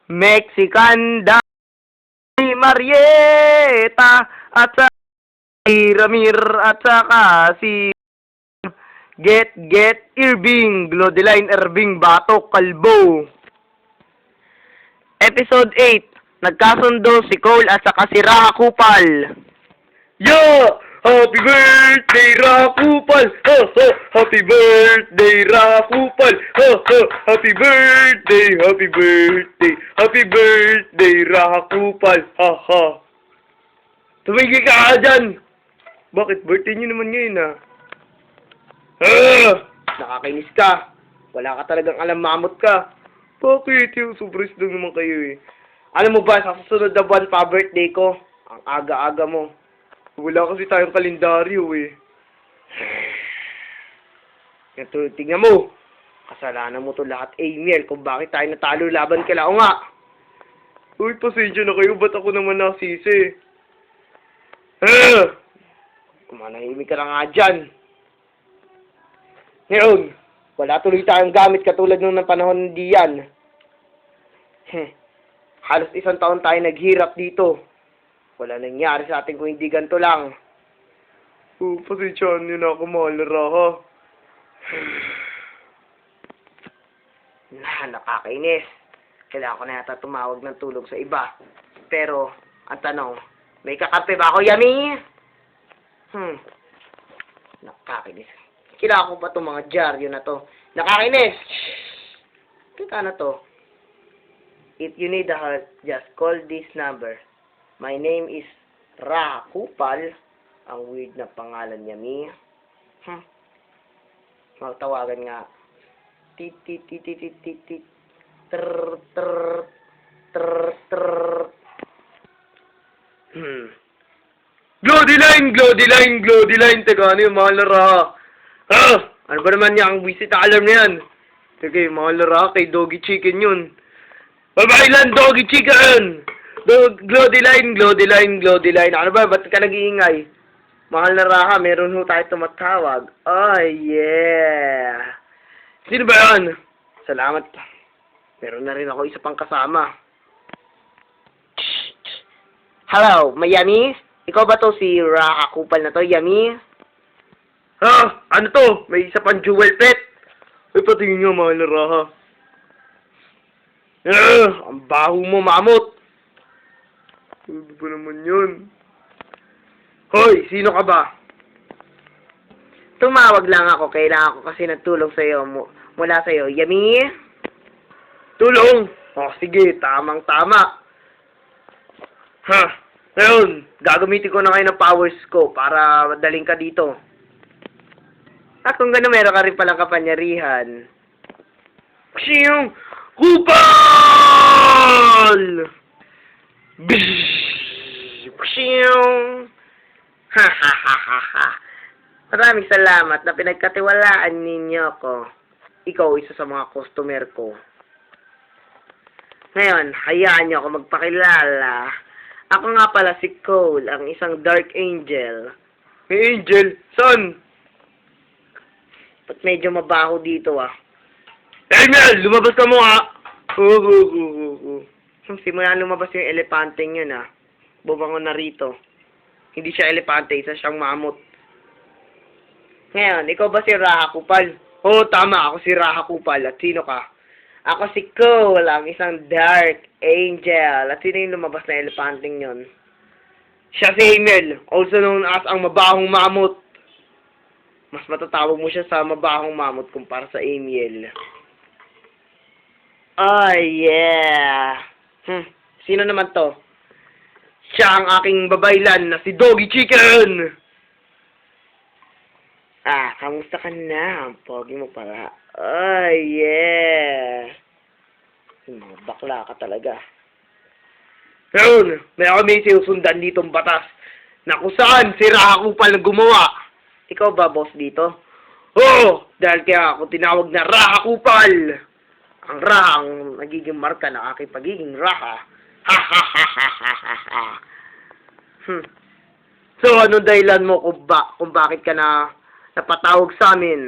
Mexican Dani Marieta at sa si Ramir at saka si Get Irving, Glodeline Irving Bato Kalbo. Episode 8. Nagkasundo si Cole at saka si Raha Kupal. Yo! Happy birthday, Raha Kupal! Ha, ha! Happy birthday, Raha Kupal! Ha, ha! Happy birthday, happy birthday, happy birthday, Raha Kupal! Ha, ha! Tumigil ka dyan! Bakit? Birthday niyo naman ngayon, ha? Nakakainis ka. Wala ka talagang alam, mamot ka. Bakit? Yung surprise lang naman kayo, eh. Alam mo ba, sa susunod na buwan pa birthday ko, ang aga-aga mo. Wala kasi tayong kalendaryo, eh. Ito, tingnan mo. Kasalanan mo to lahat, Amiel, kung bakit tayo natalo laban kila. O nga. Uy, pasensya na kayo. Ba't ako naman nasisi? Kumanahimik ka na nga dyan. Ngayon, wala tuloy tayong gamit katulad nung panahon ng diyan. Halos 1 taon tayo naghirap dito. Wala nangyari sa atin kung hindi ganito lang. Pasensyahan niyo na ako, mahal na Raha. Nakakainis. Kailangan ko na yata tumawag ng tulong sa iba. Pero, ang tanong, may kakampi ba ako, Yummy? Nakakainis. Kailangan ko ba itong mga dyaryo na to? Nakakainis! Kita na to. If you need a help, just call this number. My name is Raha Kupal. Ang weird na pangalan niya, Mi. Magtawagan nga. Tit. Trrr. Glodeline. Teka, ano yung mahal na Raha? Ano ba naman niya? Ang visit alarm na yan. Sige, mahal na Raha, kay Doggy Chicken yun. Bye-bye lang, Doggy Chicken! Glodeline. Ano ba? Ba't ka nag-iingay? Mahal na Raha, meron ho tayo tumatawag. Oh, yeah! Sino ba yan? Salamat. Meron na rin ako isa pang kasama. Hello, Yummy? Ikaw ba to si Raha Kupal na to, Yummy? Ano to? May isa pang jewel pet. Ay, patingin nyo, mahal na Raha. Ang baho mo, mamot. Ano ba naman yun? Hoy, sino ka ba? Tumawag lang ako. Kailangan ko kasi nagtulong sa'yo. Mula sa'yo. Yummy? Tulong? Oh, sige. Tamang-tama. Ngayon, gagamitin ko na kayo ng powers ko para madaling ka dito. At kung gano'n, meron ka rin palang kapangyarihan. Siyong Kupal! Siyong! Maraming salamat na pinagkatiwalaan ninyo ko. Ikaw, isa sa mga customer ko. Ngayon, hayaan niyo ako magpakilala. Ako nga pala si Cole, ang isang Dark Angel. May angel? Saan? Ba't medyo mabaho dito, ah? Amiel! Lumabas ka mo, ha? Simula lumabas yung elepanteng yun, ah. Bubangon na rito. Hindi siya elepante, isa siyang mamut. Ngayon, ikaw ba si Raha Kupal? Oo, tama. Ako si Raha Kupal. At sino ka? Ako si Cole, ang isang Dark Angel. At sino yung lumabas na elepanteng yun? Siya si Amiel, also known as ang mabahong mamut. Mas matatawag mo siya sa mabahong mamut kumpara sa Amiel. Oh, yeah. Sino naman to? Siya ang aking babaylan na si Doggy Chicken! Kamusta ka na? Ang pogi mo pala. Oh, yeah. Mga bakla ka talaga. Ngayon, may sinusundan ditong batas na kung saan si Raha Kupal na gumawa. Ikaw ba, boss dito? Oo! Dahil kaya ako tinawag na Raha Kupal. Ang Raha ang nagiging marka ng aking pagiging Raha. So, ano dahilan mo kung bakit ka na napatawag sa amin?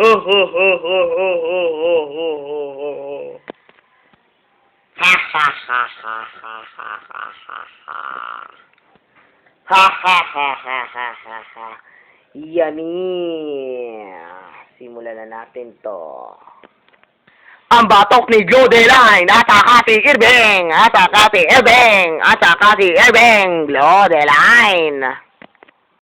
Ho, ho, ho, ho, ho, ho, ho, ho, ho, ho, ho. Ha, ha, ha, ha, ha, ha, ha, ha, ha. Ha, ha, ha, ha, ha, ha, ha. Yummy! Simulan na natin to. Ang batok ni Glodeline at saka si Irving, at saka si Irving, at saka si Irving, Glodeline.